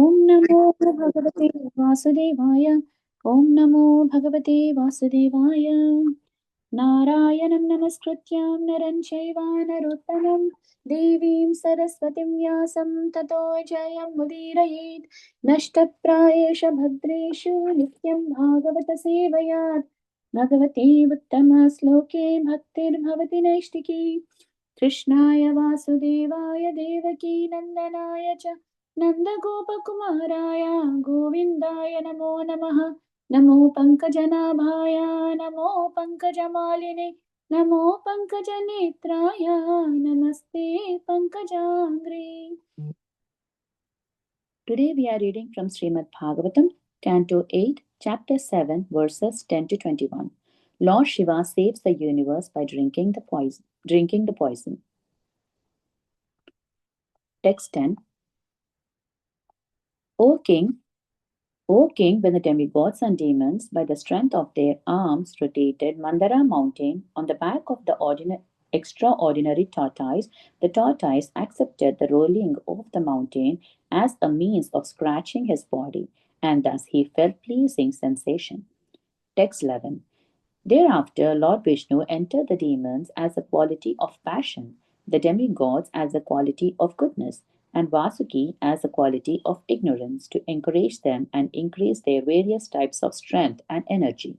Om Namo Bhagavate Vasudevaya. Om Namo Bhagavate Vasudevaya. Narayanam Namaskrityam Naran Chaiva Narottamam Devim Saraswatim Vyasam Tato Jayam Mudirayet Nashtaprayesha Bhadreshu Nityam Bhagavata Sevayat Bhagavate Uttama Sloke Bhaktir Bhavati Naishtiki Krishnaya Vasudevaya Devaki Nandanaya Cha Nandagopakumaraya Govindaya Namo Namaha Namo Pankajanaභaya Namo Pankajamaline Namo Pankajanetraya Namaste Pankajangri. Today we are reading from Srimad Bhagavatam, Canto 8, Chapter 7, verses 10 to 21. Lord Shiva saves the universe by drinking the poison. Text 10. O King, when the demigods and demons, by the strength of their arms, rotated Mandara mountain on the back of the extraordinary tortoise, the tortoise accepted the rolling of the mountain as a means of scratching his body, and thus he felt pleasing sensation. Text 11. Thereafter, Lord Vishnu entered the demons as a quality of passion, the demigods as a quality of goodness, and Vasuki as a quality of ignorance to encourage them and increase their various types of strength and energy.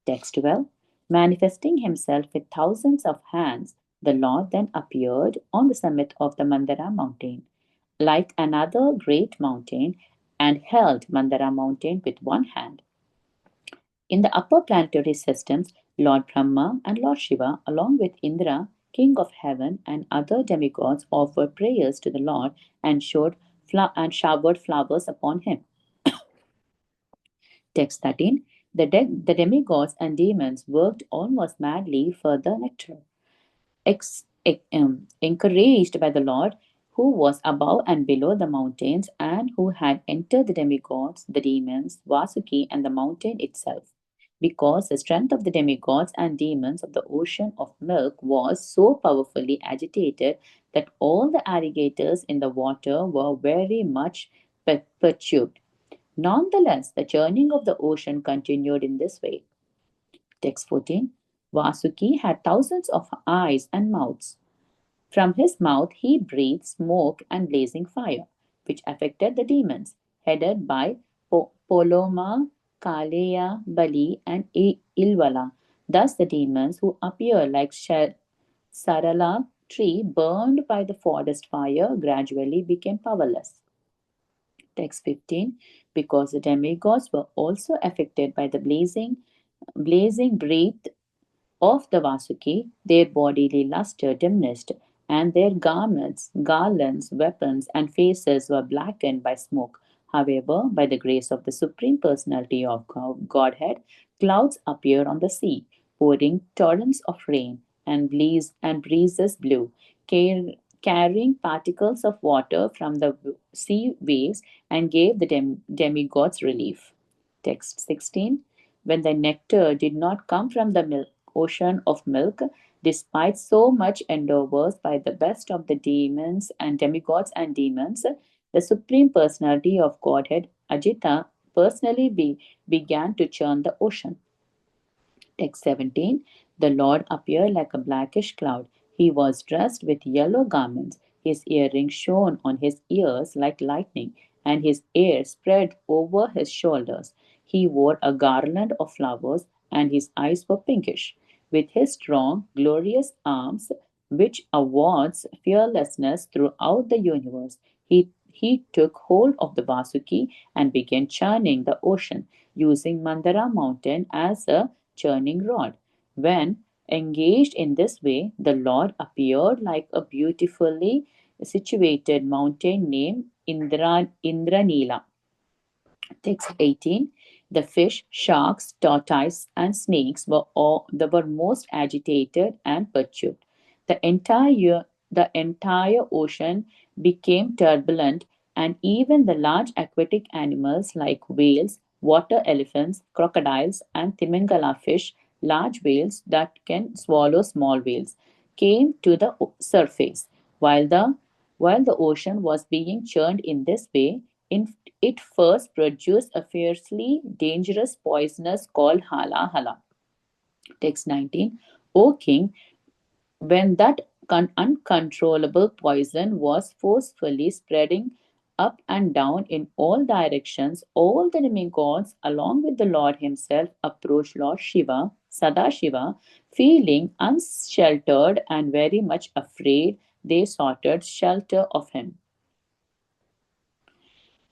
Text 12. Manifesting himself with thousands of hands, the Lord then appeared on the summit of the Mandara mountain, like another great mountain, and held Mandara mountain with one hand. In the upper planetary systems, Lord Brahma and Lord Shiva, along with Indra, king of heaven, and other demigods, offered prayers to the Lord and showered flowers upon him. Text 13. The demigods and demons worked almost madly for the nectar. Encouraged by the Lord, who was above and below the mountains, and who had entered the demigods, the demons, Vasuki, and the mountain itself. Because the strength of the demigods and demons of the ocean of milk was so powerfully agitated that all the alligators in the water were very much perturbed. Nonetheless, the churning of the ocean continued in this way. Text 14. Vasuki had thousands of eyes and mouths. From his mouth he breathed smoke and blazing fire, which affected the demons, headed by Poloma, Kaleya, Bali, and Ilvala. Thus the demons, who appear like Sarala tree burned by the forest fire, gradually became powerless. Text 15. Because the demigods were also affected by the blazing breath of the Vasuki, their bodily luster diminished, and their garments, garlands, weapons, and faces were blackened by smoke. However, by the grace of the Supreme Personality of Godhead, clouds appeared on the sea, pouring torrents of rain, and breezes blew, carrying particles of water from the sea waves, and gave the demigods relief. Text 16. When the nectar did not come from the ocean of milk, despite so much endeavors by the best of the demons and demigods and demons, the Supreme Personality of Godhead, Ajita, personally began to churn the ocean. Text 17. The Lord appeared like a blackish cloud. He was dressed with yellow garments. His earrings shone on his ears like lightning, and his hair spread over his shoulders. He wore a garland of flowers, and his eyes were pinkish. With his strong, glorious arms, which awards fearlessness throughout the universe, he took hold of the Vasuki and began churning the ocean, using Mandara mountain as a churning rod. When engaged in this way, the Lord appeared like a beautifully situated mountain named Indranila. Text 18. The fish, sharks, tortoise, and snakes were most agitated and perturbed. The entire ocean became turbulent, and even the large aquatic animals like whales, water elephants, crocodiles, and timingala fish, large whales that can swallow small whales, came to the surface. While the ocean was being churned in this way, It first produced a fiercely dangerous poisonous called hala hala. Text 19. O king, when that uncontrollable poison was forcefully spreading up and down in all directions, all the demigods, along with the Lord himself, approached Lord Shiva, Sadashiva, feeling unsheltered and very much afraid. They sought shelter of him.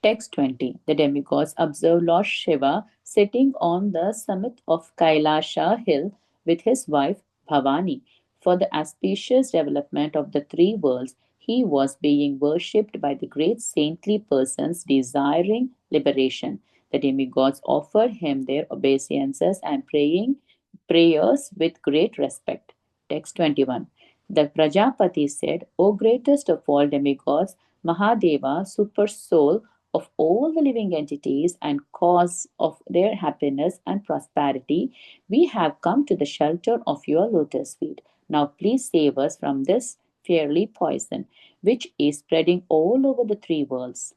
Text 20. The demigods observe Lord Shiva sitting on the summit of Kailasha hill with his wife Bhavani. For the auspicious development of the three worlds, he was being worshipped by the great saintly persons desiring liberation. The demigods offered him their obeisances and prayers with great respect. Text 21. The Prajapati said, O greatest of all demigods, Mahadeva, super soul of all the living entities and cause of their happiness and prosperity, we have come to the shelter of your lotus feet. Now please save us from this fiery poison, which is spreading all over the three worlds.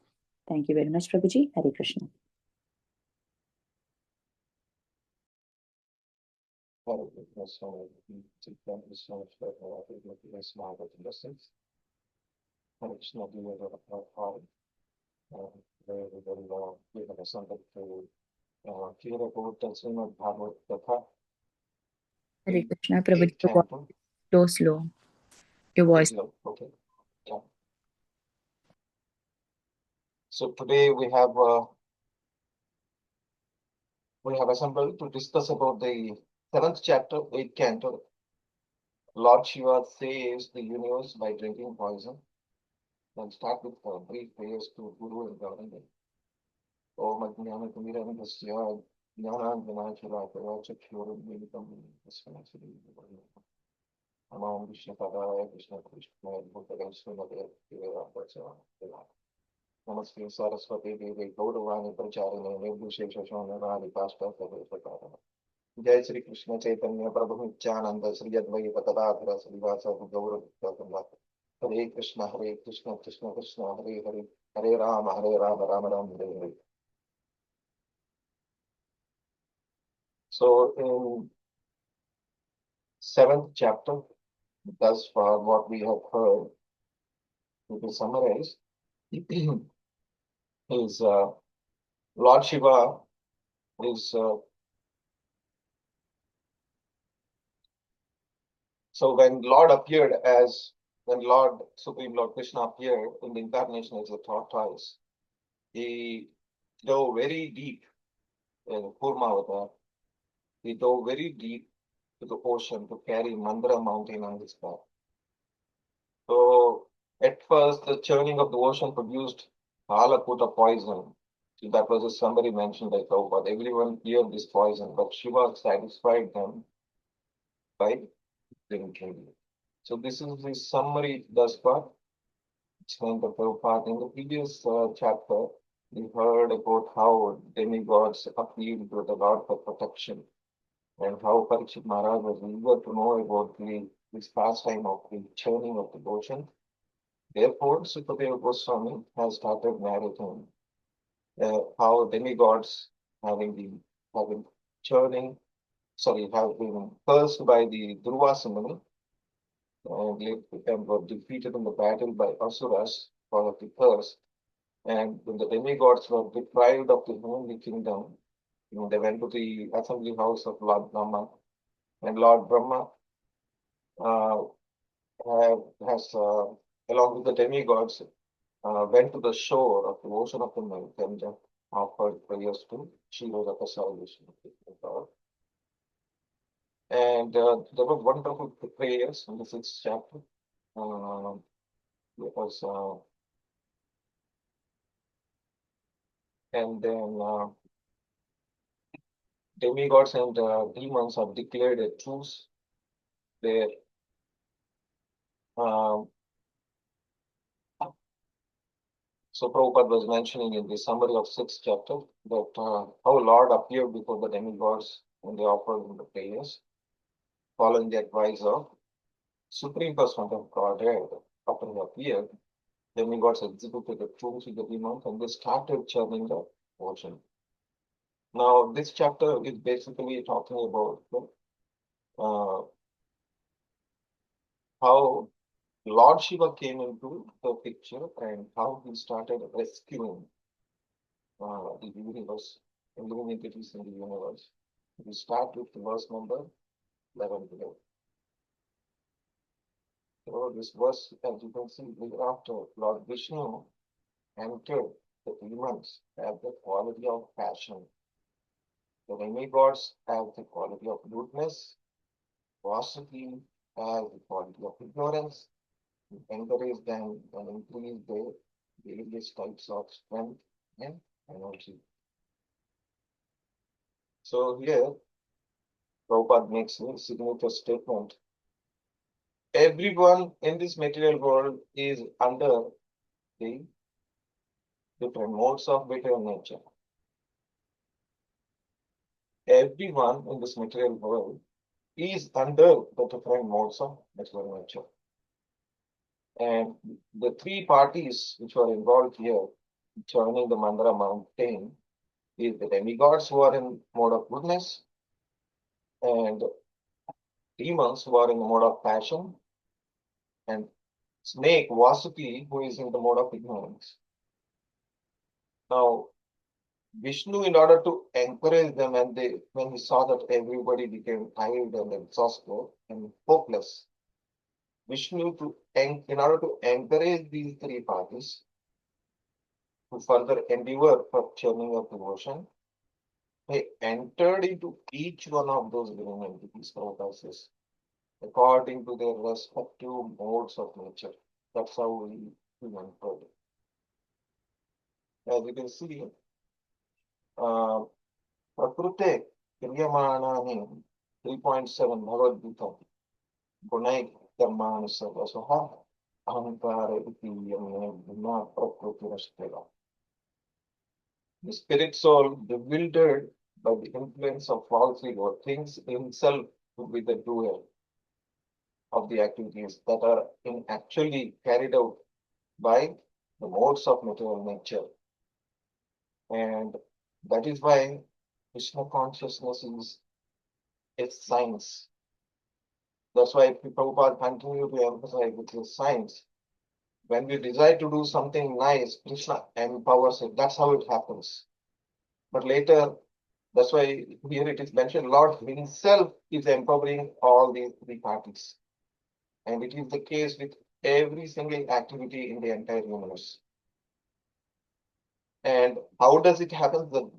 Thank you very much, Prabhuji. Hare Krishna. Hare Krishna, so thank you so much for this marvelous lessons. Hare Krishna, we were hard, very, very long. We have assembled to hear about the Srimad Bhagavatam, Hare Krishna, the Prabhuji, your Canto. voice slow. Your voice. Okay. Yeah. So today we have assembled to discuss about the seventh chapter, eighth canto. Lord Shiva saves the universe by drinking poison. Then start with brief prayers to Guru and Government. ओम अज्ञानतिमिरन्धस्य ज्ञानाञ्जनाशलाकया चक्षुरुन्मीलितं तस्मै श्रीगुरवे नमः कृष्णपदाय कृष्णकृष्णाय भूतले श्रीमते नमस्ते सरस्वती देवी गौरवाणी प्रचारिणे निर्विशेषशून्यवादिकाष्ठसर्वप्रकारः जय श्री कृष्ण चैतन्य प्रभु नित्यानंद श्री अद्वैत गदाधर श्रीवासव गौरव हरे Krishna Krishna Krishna Hare Hare Hare Ram Ram Ram Hare Hare. So in seventh chapter, thus far what we have heard, to summarize, is Lord Shiva is so when Lord Supreme Lord Krishna appeared in the incarnation as a tortoise, he dove very deep in Kurma. He dove very deep to the ocean to carry Mandara mountain on his back. So at first, the churning of the ocean produced Halakuta poison. So that was somebody mentioned by Prabhupada. Everyone feared this poison, but Shiva satisfied them by drinking it. So this is the summary thus far. Explained by Prabhupada. In the previous chapter, we heard about how demigods appealed to the Lord for protection, and how Parikshit Maharaj was eager to know about this pastime of the churning of the ocean. Therefore, Sukadeva Goswami has started narrating how demigods have been churning, have been cursed by the Durvasa Muni and were defeated in the battle by Asuras for the curse. And when the demigods were deprived of the heavenly kingdom, they went to the assembly house of Lord Brahma, and Lord Brahma has, along with the demigods, went to the shore of the ocean of the milk and offered prayers to Shirodaka salvation. And there were wonderful prayers in the sixth chapter. And then demigods and demons have declared a truce there. So Prabhupada was mentioning in the summary of sixth chapter that how Lord appeared before the demigods when they offered him the prayers, following the advice of Supreme Personality of Godhead. After he appeared, demigods executed the tombs with the demons and they started churning the ocean. Now, this chapter is basically talking about uh, how Lord Shiva came into the picture and how he started rescuing the universe, living entities in the universe. We start with verse number 11 today. So this verse, as you can see, thereafter Lord Vishnu entered the demons have the quality of passion. The demigods have the quality of goodness. Vasuki has the quality of ignorance. Encourage them and increase their various types of strength and energy. So here, Prabhupada makes a significant statement. Everyone in this material world is under the different modes of better nature. Everyone in this material world is under the different modes of material nature. And the three parties which were involved here, joining the Mandara mountain, is the demigods who are in mode of goodness and demons who are in the mode of passion and snake Vasuki who is in the mode of ignorance. Now, Vishnu, in order to encourage them, and when he saw that everybody became tired and exhausted and hopeless, Vishnu, in order to encourage these three parties to further endeavor for churning of the ocean, he entered into each one of those living entities, processes, according to their respective modes of nature. That's how he entered. As you can see, Prakrute Kriyamanani 3.7 Bhagavad Gita Gunai Karmani Sarvasaha Ahankara Iti Yamne Guna Prakriti Rastela. The spirit soul, bewildered by the influence of false ego, thinks himself to be the doer of the activities that are actually carried out by the modes of material nature. And that is why Krishna consciousness is a science. That's why Prabhupada continue to emphasize with his science. When we desire to do something nice, Krishna empowers it. That's how it happens. But later, that's why here it is mentioned, Lord himself is empowering all these three parties. And it is the case with every single activity in the entire universe. And how does it happen? The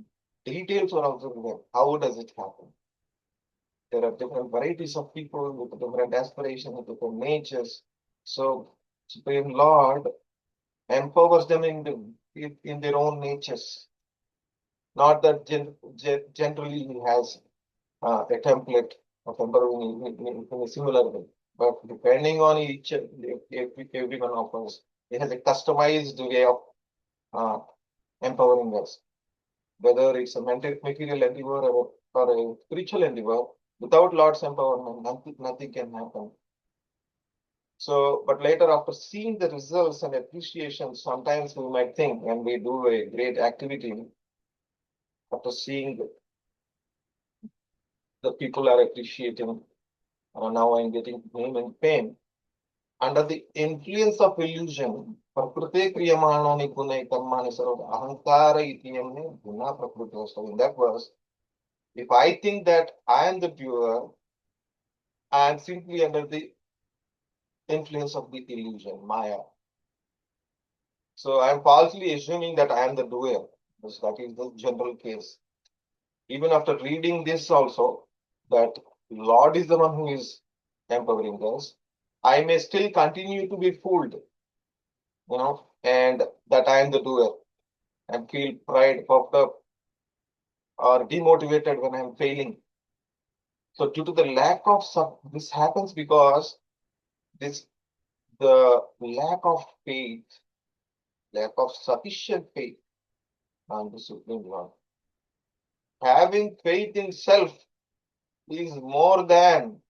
details are also given. How does it happen? There are different varieties of people with different aspirations, with different natures. So Supreme Lord empowers them in their own natures. Not that generally he has a template of empowering in a similar way, but depending on every one of us, he has a customized way of empowering us. Whether it's a material endeavor or a spiritual endeavor, without Lord's empowerment, nothing can happen. So, but later after seeing the results and appreciation, sometimes we might think when we do a great activity, after seeing the people are appreciating, now I'm getting name and fame. Under the influence of illusion, prakrute kriyamanani gunai karmani sarva ahankara itiyamne guna prakriti. So in that verse, if I think that I am the doer, I am simply under the influence of the illusion, Maya. So I am falsely assuming that I am the doer. That is the general case. Even after reading this also, that Lord is the one who is empowering us, I may still continue to be fooled, and that I am the doer and feel pride, puffed up, or demotivated when I am failing. So due to the lack of this happens because the lack of faith, lack of sufficient faith on the Supreme Lord. Having faith in self is more than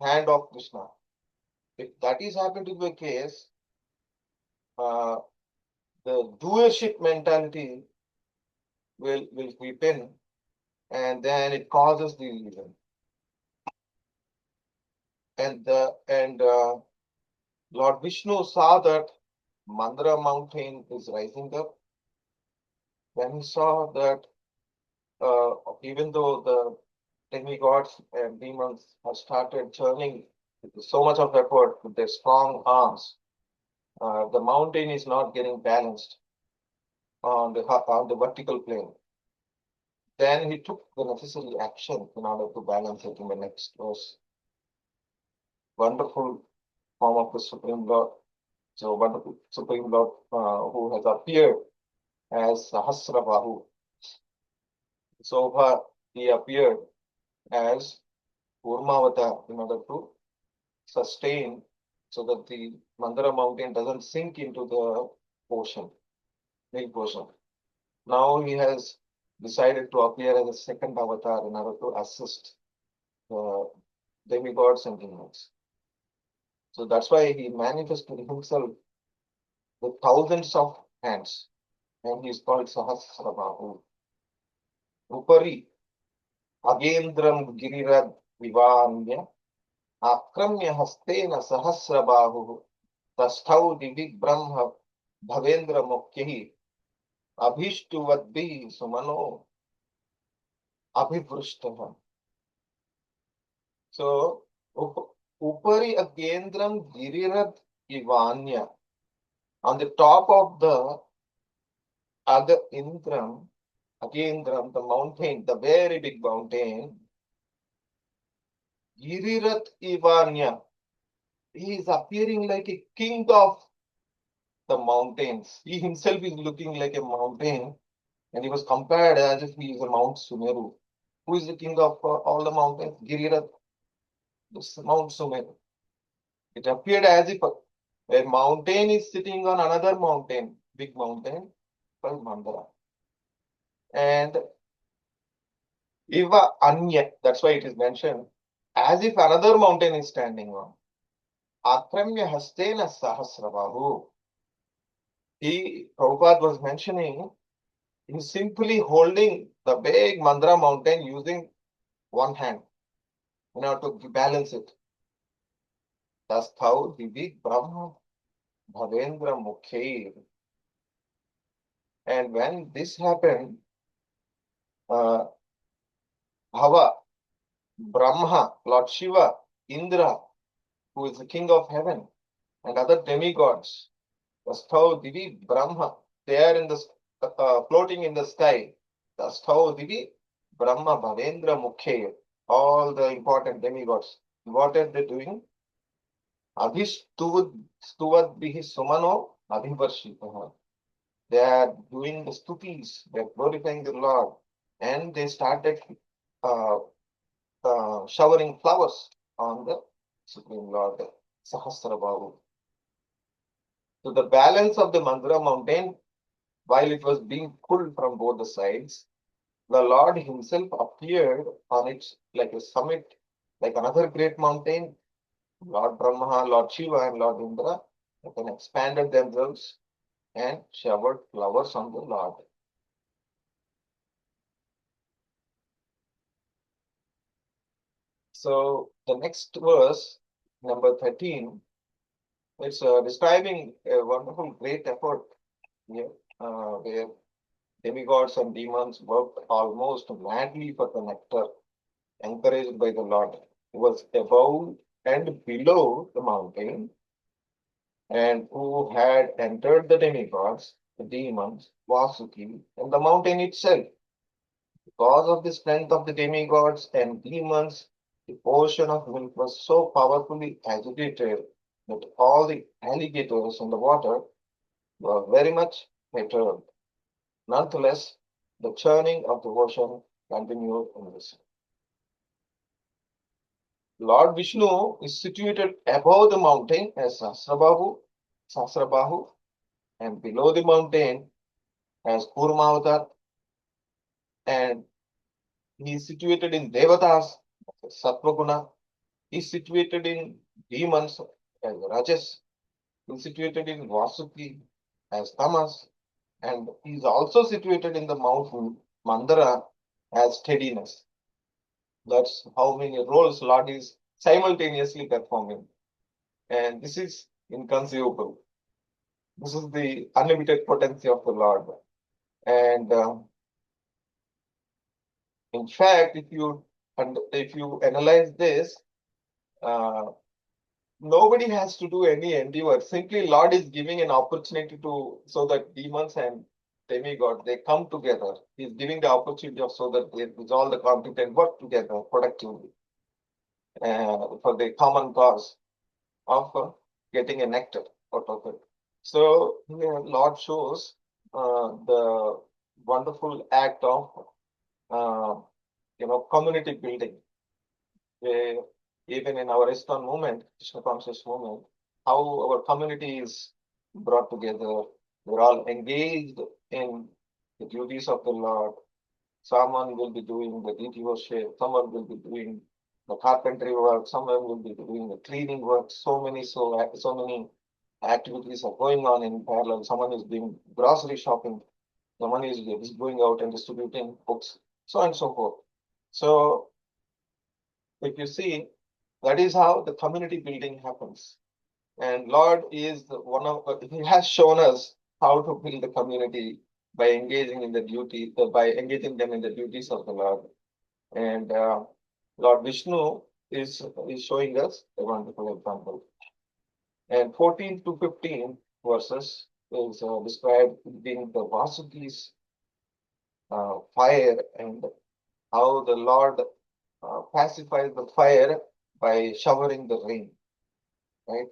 hand of Krishna. If that is happened to be the case, the doership mentality will creep in, and then it causes the illusion. And Lord Vishnu saw that Mandara mountain is rising up. When he saw that, even though the demigods and demons have started churning with so much of effort with their strong arms, the mountain is not getting balanced on the vertical plane. Then he took the necessary action in order to balance it in the next verse. Wonderful form of the Supreme Lord. So wonderful Supreme Lord who has appeared as Sahasrabahu. So far he appeared as Kurmavata in order to sustain so that the Mandara mountain doesn't sink into the ocean, big ocean. Now he has decided to appear as a second avatar in order to assist the demigods and demons. So that's why he manifested himself with thousands of hands, and he is called Sahasrabahu. Upari Agendram Girirad Vivanya Akramya Hastena Sahasrabahu Tastau Divik Brahma Bhavendra Mukhi Abhishtuvadbi Sumano Abhivrishtaha. So Upari Agendram Girirad Vivanya, on the top of the other Indram, Agendram, the mountain, the very big mountain, Girirat Ivanya, he is appearing like a king of the mountains. He himself is looking like a mountain, and he was compared as if he is a Mount Sumeru. Who is the king of all the mountains? Girirat, this Mount Sumeru. It appeared as if a mountain is sitting on another mountain, big mountain, called Mandara. And Iva Anya, that's why it is mentioned, as if another mountain is standing on. Akramya Hastena Sahasrabahu. Prabhupada was mentioning, he's simply holding the big Mandara mountain using one hand in order to balance it. Tastau Divik Brahma Bhavendra Mukhair. And when this happened, Bhava, Brahma, Lord Shiva, Indra, who is the king of heaven, and other demigods, Tastau Divi Brahma, they are in the floating in the sky. Tastau Divi Brahma Bhavendra Mukhair, all the important demigods. What are they doing? Abhistuvad bihi sumano abhivarshitaha. They are doing the stutis, they are glorifying the Lord, and they started showering flowers on the Supreme Lord, Sahasrabahu. So the balance of the Mandara mountain, while it was being pulled from both the sides, the Lord himself appeared on it like a summit, like another great mountain. Lord Brahma, Lord Shiva, and Lord Indra then expanded themselves and showered flowers on the Lord. So the next verse, number 13, it's describing a wonderful great effort here, where demigods and demons worked almost madly for the nectar, encouraged by the Lord, who was above and below the mountain, and who had entered the demigods, the demons, Vasuki, and the mountain itself. Because of the strength of the demigods and demons, the portion of milk was so powerfully agitated that all the alligators in the water were very much perturbed. Nonetheless, the churning of the ocean continued in this. Lord Vishnu is situated above the mountain as Sahasrabahu, and below the mountain as Kurmavatar, and he is situated in Devatas, Sattvaguna. He is situated in demons as Rajas, He's situated in Vasuki as Tamas, and he's also situated in the mountain Mandara as steadiness. That's how many roles Lord is simultaneously performing. And this is inconceivable. This is the unlimited potency of the Lord. And in fact, if you analyze this, uh, nobody has to do any endeavor. Simply, Lord is giving an opportunity to so that demons and demigod they come together. He's giving the opportunity of so that they resolve the conflict and work together productively for the common cause of getting a nectar out of it. So here, Lord shows the wonderful act of community building. Where even in our ISKCON movement, Krishna conscious movement, how our community is brought together. We're all engaged in the duties of the Lord. Someone will be doing the deity worship, someone will be doing the carpentry work, someone will be doing the cleaning work. So many activities are going on in parallel. Someone is doing grocery shopping, someone is going out and distributing books, so on and so forth. So if you see, that is how the community building happens. And Lord is He has shown us how to build the community by engaging in the duty, by engaging them in the duties of the Lord. And Lord Vishnu is showing us a wonderful example. And 14 to 15 verses is described being the Vasuki's fire and how the Lord pacifies the fire by showering the rain. Right?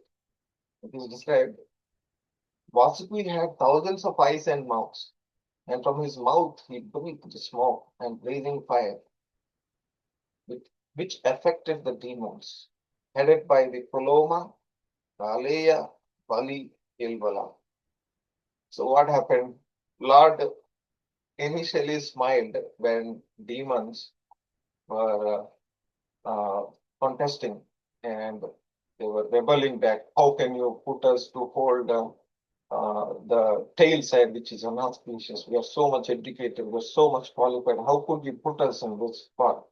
It is described. Vasuki had thousands of eyes and mouths, and from his mouth he breathed smoke and blazing fire, which affected the demons, headed by the Puloma, Kaleya, Bali, Ilvala. So what happened? Lord initially smiled when demons were contesting and they were rebelling back. How can you put us to hold the tail side, which is unauspicious? We are so much educated, we are so much qualified. How could you put us in this spot?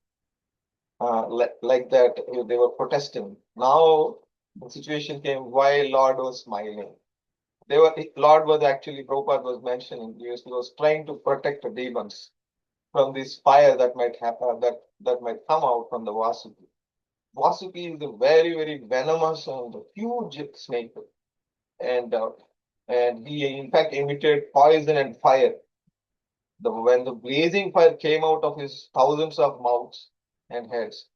Like that, they were protesting. Now the situation came while Lord was smiling. Lord was actually, Prabhupada was mentioning, he was trying to protect the demons from this fire that might happen, that might come out from the Vasuki. Vasuki is a very, very venomous and huge snake. And he in fact emitted poison and fire. When the blazing fire came out of his thousands of mouths and heads,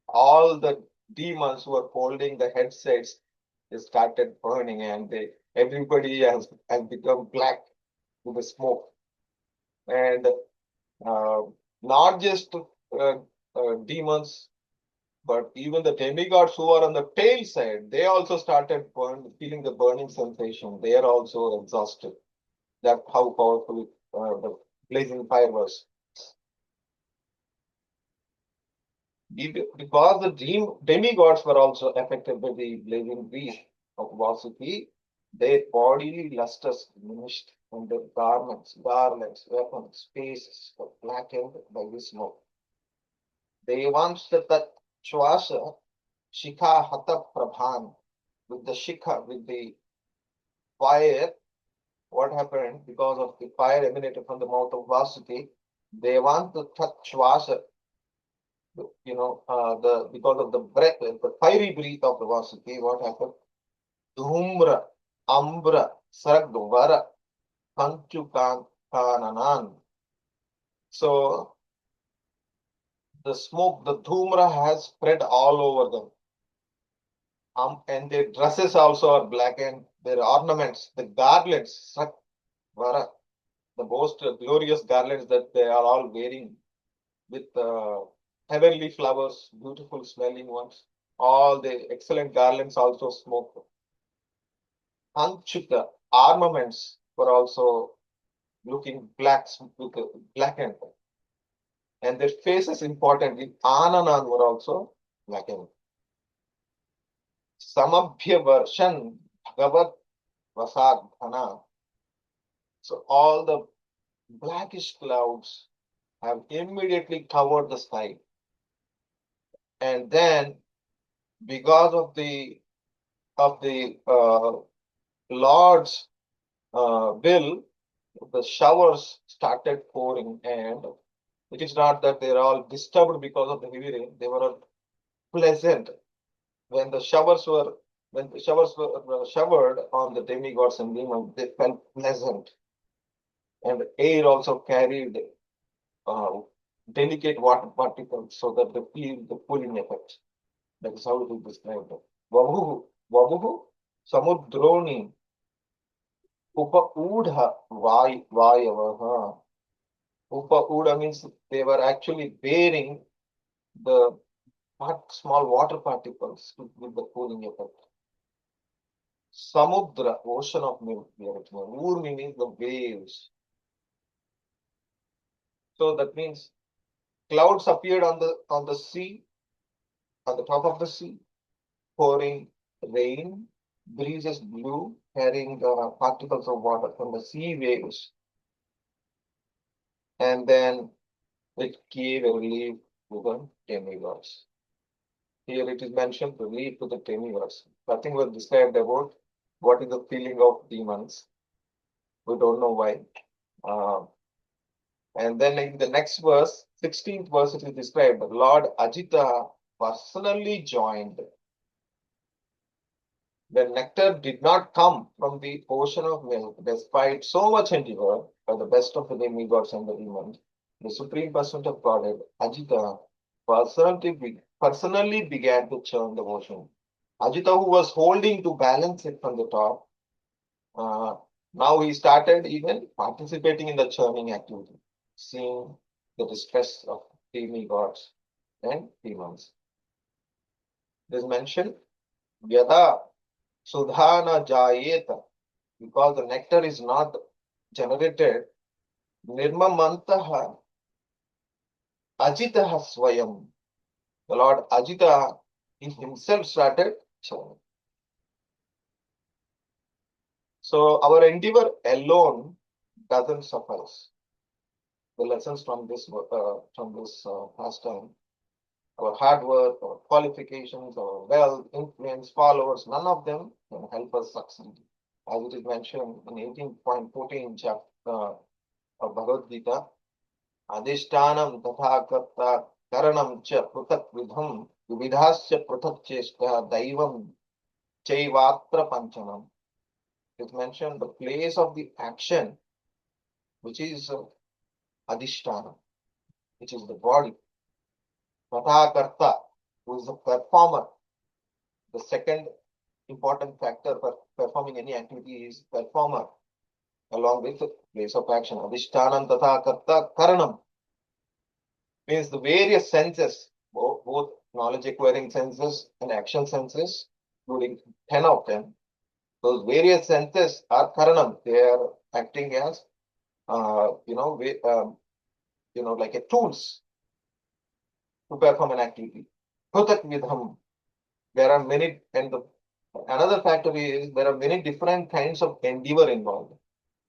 all the demons who were holding the head sides, they started burning, and everybody has become black with the smoke. And uh, not just demons, but even the demigods who are on the tail side, they also started feeling the burning sensation. They are also exhausted. That's how powerful the blazing fire was. Because the demigods were also affected by the blazing breeze of Vasuki, their bodily lustres diminished, and their garments, weapons, spaces were blackened by the smoke. Devanshata Shwasa Shikha Hata Prabhan, with the fire. What happened because of the fire emanated from the mouth of Vasuki? Devanta Tat Shwasa, because of the breath, the fiery breath of the Vasuki, what happened? Dhumra, Ambra, Sargvara, Kanchukan, Kananan. So the smoke, the dhumra has spread all over them. And their dresses also are blackened, their ornaments, the garlands, Sargvara, the most glorious garlands that they are all wearing with heavenly flowers, beautiful smelling ones. All the excellent garlands also smoke. Anchuka armaments were also looking blackened. And their faces, importantly, Ananan were also blackened. Samabhya Varshan Bhagavat vasad dhana. So all the blackish clouds have immediately covered the sky. And then because of the Lord's will, the showers started pouring, and it is not that they are all disturbed because of the heavy rain. They were all pleasant. When the showers were showered on the demigods and demons, they felt pleasant, and air also carried uh, delicate water particles so that they feel the cooling effect. That is how it is described. Vabuhu, Vabuhu, Samudroni, Upa Udha, Vayavaha. Upa Udha means they were actually bearing the small water particles with the cooling effect. Samudra, ocean of milk, we are written. Ur meaning the waves. So that means clouds appeared on the sea, on the top of the sea, pouring rain. Breezes blew, carrying the particles of water from the sea waves, and then it gave a relief to the demigods. Here it is mentioned relief to the demigods. Nothing was described about what is the feeling of demons. We don't know why. And then in the next verse, 16th verse, it is described Lord Ajita personally joined. The nectar did not come from the ocean of milk, despite so much endeavor by the best of the demigods and the demons. The Supreme Person of Godhead, Ajita, personally began to churn the ocean. Ajita, who was holding to balance it from the top, uh, now he started even participating in the churning activity, seeing the distress of demigods and demons. This mentioned, Vyada Sudhana Jayeta, because the nectar is not generated, Nirmamantaha Ajitaha Swayam. The Lord Ajita himself started churning. So our endeavor alone doesn't suffice. The lessons from this pastime, our hard work, our qualifications, our wealth, influence, followers, none of them can help us succeed. As it is mentioned in 18.14 chapter of Bhagavad Gita, Adhishtanam tatha karta karanam cha prutak vidham vividhasya prutak cheshta daivam chaivatra panchanam. It is mentioned the place of the action, which is Adhishtanam, which is the body. Tatha karta, who is the performer. The second important factor for performing any activity is performer, along with the place of action. Adhishtanam tatha karta karanam means the various senses, both knowledge acquiring senses and action senses, including 10 of them. Those various senses are karanam. They are acting as, like a tools to perform an activity. Prutak vidham. There are many, and another factor is there are many different kinds of endeavor involved.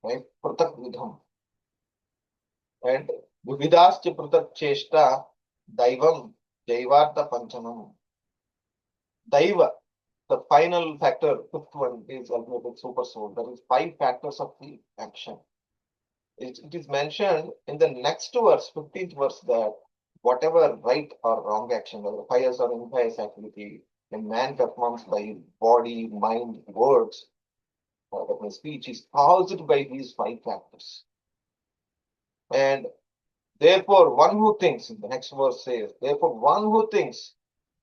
Right? Prutak vidham. And vividascha prutak cheshta daivam jaivartha panchanam. Daiva, the final factor, fifth one is ultimate super soul. There is 5 factors of the action. It is mentioned in the next verse, 15th verse, that whatever right or wrong action, whether pious or impious activity, a man performs by body, mind, words, or that means speech, is caused by these 5 factors. And therefore, one who thinks, the next verse says, therefore, one who thinks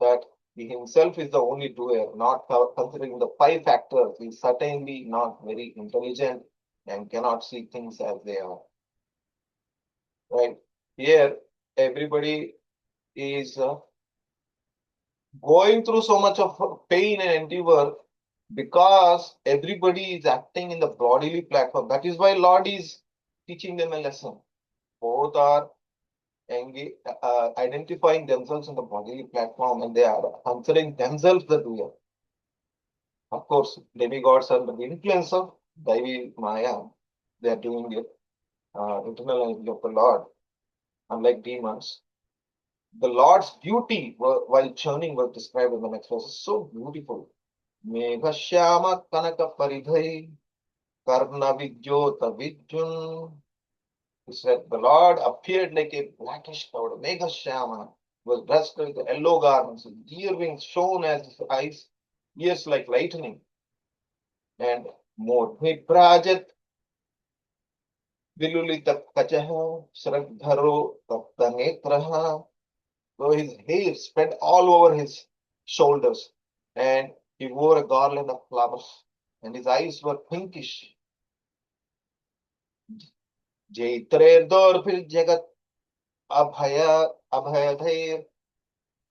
that he himself is the only doer, not considering the 5 factors, is certainly not very intelligent and cannot see things as they are. Right? Here, everybody is going through so much of pain and endeavor because everybody is acting in the bodily platform. That is why Lord is teaching them a lesson. Both are identifying themselves in the bodily platform, and they are considering themselves the doer. Of course, demigods are under the influence of Daivi Maya. They are doing it, internal energy of the Lord, unlike demons. The Lord's beauty while churning was described in the next verse. It's so beautiful. Meghashyama Kanaka Paridhai Karna Vidyota Vidyun. He said, the Lord appeared like a blackish cloud. Meghashyama was dressed with yellow garments, his ear wings shone as his eyes, ears like lightning. And Modhi Prajat Vilulita Kachaha Shraddharo Taptanetraha. So his hair spread all over his shoulders, and he wore a garland of flowers, and his eyes were pinkish. Jaitrerdor Jagat Abhayadhair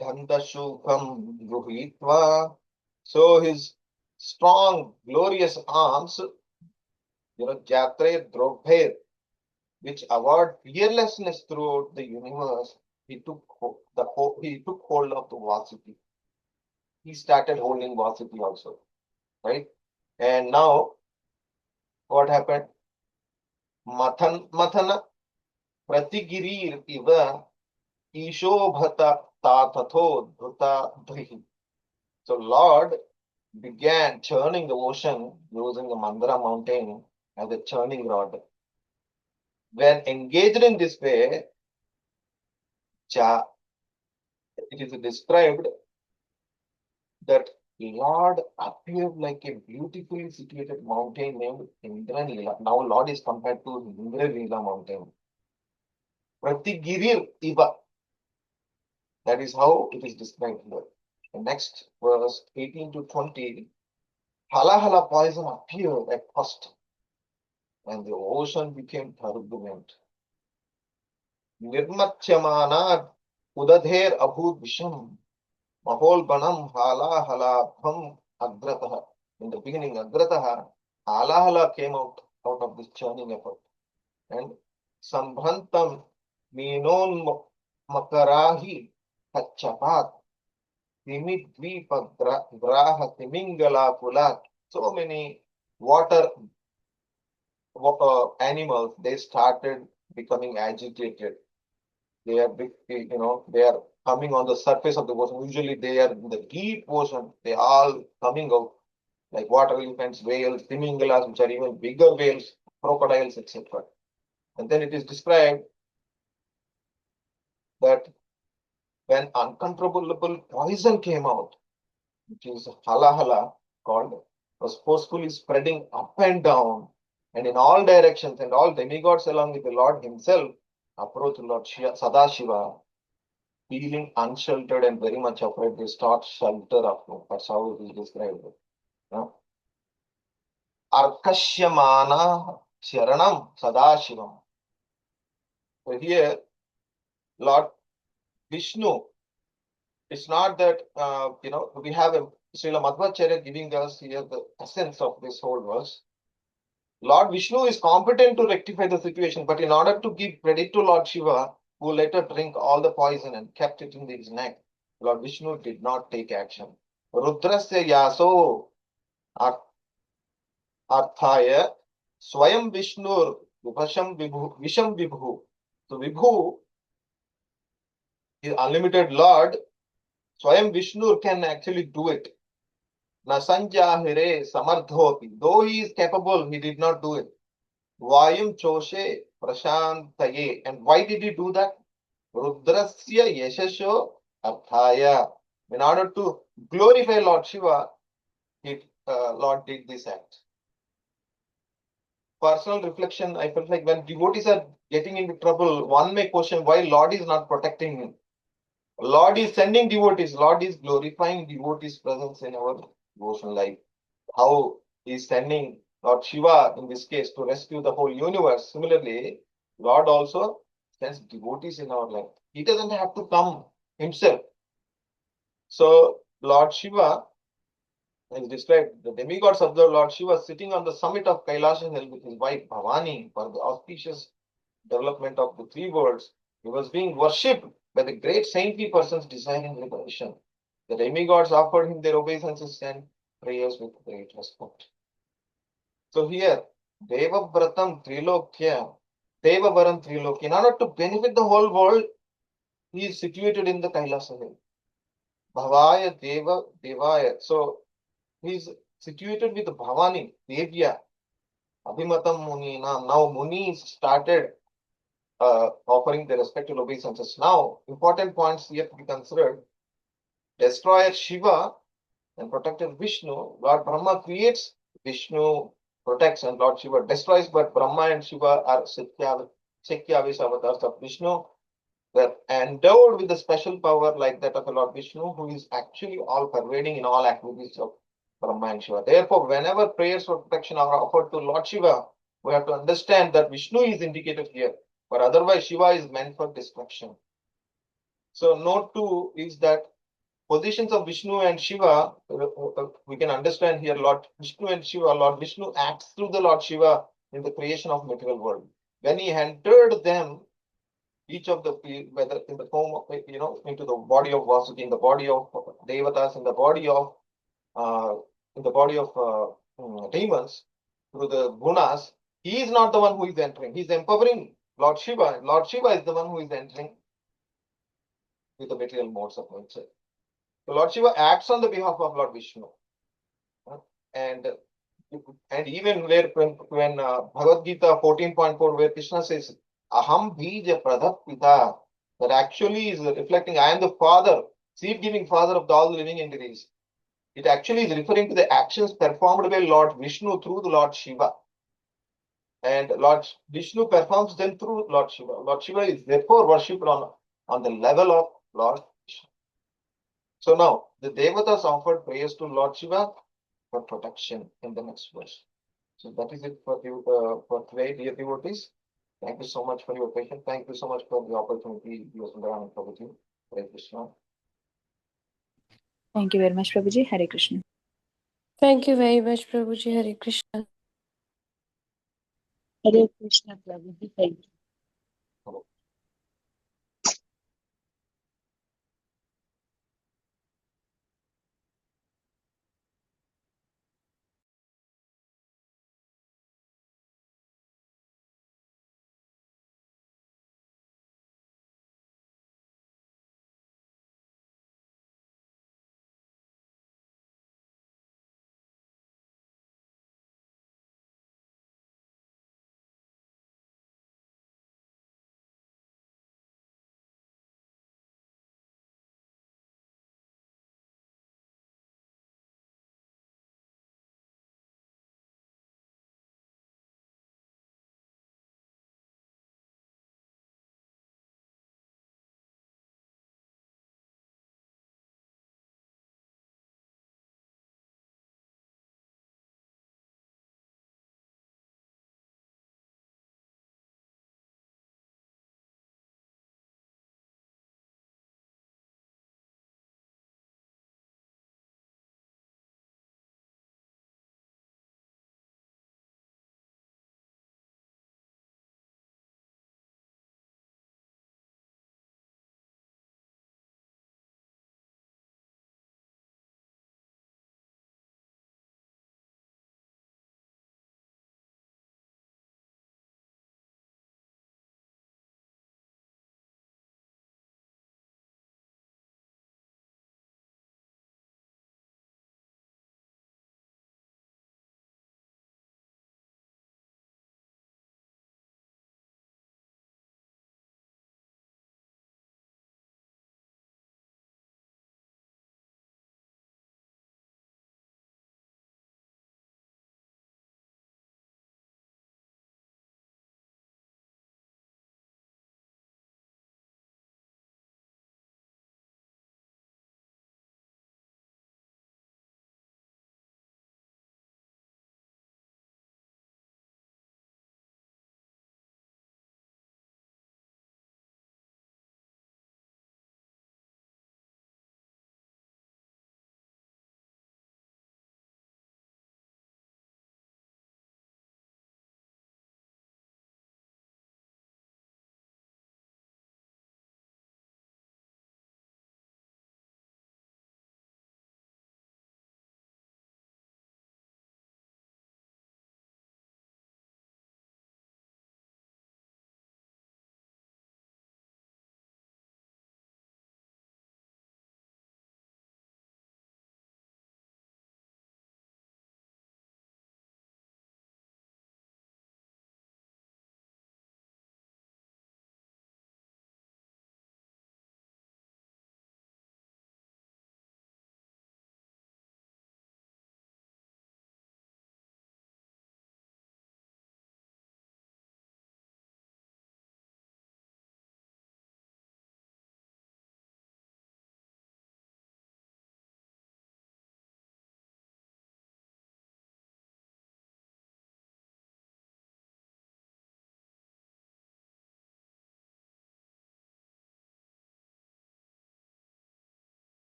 Dhandashukam Gruhitva. So his strong, glorious arms, Jatre Drobher, which award fearlessness throughout the universe, he took he took hold of the Vasuki. He started holding Vasuki also, right? And now what happened? Mathana Pratigirir Iva Ishobhata Tathatho Dhuta Dhihi. So Lord began churning the ocean using the Mandara mountain as a churning rod. When engaged in this way, it is described that Lord appeared like a beautifully situated mountain named Indranila. Now Lord is compared to Indranila mountain. Pratigirir Iva. That is how it is described here. The next verse 18 to 20. Halahala poison appeared at first, and the ocean became turbulent. Nirmathyamana Udadher Abhud Visham Mahol Banam Halahalabham Agrataha. In the beginning, Agrataha, Halahala came out of this churning effort. And Sambhantam Minon Makarahi Hachapat Timidvipa Graha Timingala Pulat. So many water animals, they started becoming agitated. They are big, they are coming on the surface of the ocean. Usually they are in the deep ocean. They are all coming out like water elephants, whales, timingalas, which are even bigger whales, crocodiles, etc. And then it is described that when uncontrollable poison came out, which is halahala called, was forcefully spreading up and down and in all directions, and all demigods along with the Lord himself approached Lord Sadashiva, feeling unsheltered and very much afraid. They start shelter of him. That's how it is described. Arkashyamana Sharanam Sadashivam. So here, Lord Vishnu, it's not that, we have a Srila Madhvacharya giving us here the essence of this whole verse. Lord Vishnu is competent to rectify the situation, but in order to give credit to Lord Shiva, who later drank all the poison and kept it in his neck, Lord Vishnu did not take action. Rudrasya yaso arthaya swayam Vishnur visham vibhu. So Vibhu is unlimited Lord. Swayam Vishnu can actually do it. Nasanjahire samardhopi. Though he is capable, he did not do it. Vayam choshe prashantaye. And why did he do that? Rudrasya yashasho arthaya. In order to glorify Lord Shiva, Lord did this act. Personal reflection, I felt like when devotees are getting into trouble, one may question why Lord is not protecting me. Lord is sending devotees. Lord is glorifying devotees' presence in our devotional life. How he is sending Lord Shiva, in this case, to rescue the whole universe. Similarly, Lord also sends devotees in our life. He doesn't have to come himself. So, Lord Shiva is described, the demigods observed Lord Shiva sitting on the summit of Kailasha hill with his wife Bhavani for the auspicious development of the three worlds. He was being worshipped by the great saintly persons desiring liberation. The demigods offered him their obeisances and prayers with great respect. So here, Devavratam Trilokya, Devavaram Trilokya, in order to benefit the whole world, he is situated in the Kailasa hill. Bhavaya Deva Devaya. So he is situated with Bhavani, Devya, Abhimatam Muni. Now Muni started offering the respective obeisances. Now, important points here to be considered. Destroyer Shiva and protector Vishnu. Lord Brahma creates, Vishnu protects, and Lord Shiva destroys, but Brahma and Shiva are Shakyavis avatars of Vishnu. They're endowed with a special power like that of the Lord Vishnu, who is actually all pervading in all activities of Brahma and Shiva. Therefore, whenever prayers for protection are offered to Lord Shiva, we have to understand that Vishnu is indicated here, but otherwise Shiva is meant for destruction. So note 2 is that positions of Vishnu and Shiva, we can understand here Lord Vishnu and Shiva. Lord Vishnu acts through the Lord Shiva in the creation of material world. When he entered them, each of the, whether in the form of, into the body of Vasuki, in the body of Devatas, in the body of demons, through the gunas, he is not the one who is entering. He is empowering Lord Shiva. Lord Shiva is the one who is entering with the material modes of nature. So Lord Shiva acts on the behalf of Lord Vishnu. And even when Bhagavad Gita 14.4, where Krishna says, Aham bija pradhat pita, that actually is reflecting, I am the father, seed-giving father of all the living entities. It actually is referring to the actions performed by Lord Vishnu through the Lord Shiva. And Lord Vishnu performs them through Lord Shiva. Lord Shiva is therefore worshipped on the level of Lord Vishnu. So now, the Devatas offered prayers to Lord Shiva for protection in the next verse. So that is it for you for today, dear devotees. Thank you so much for your patience. Thank you so much for the opportunity, dear Sundaracala, for with you. Hare Krishna. Thank you very much, Prabhuji. Hare Krishna. Thank you very much, Prabhuji. Hare Krishna. Hare Krishna, Prabhuji. Thank you.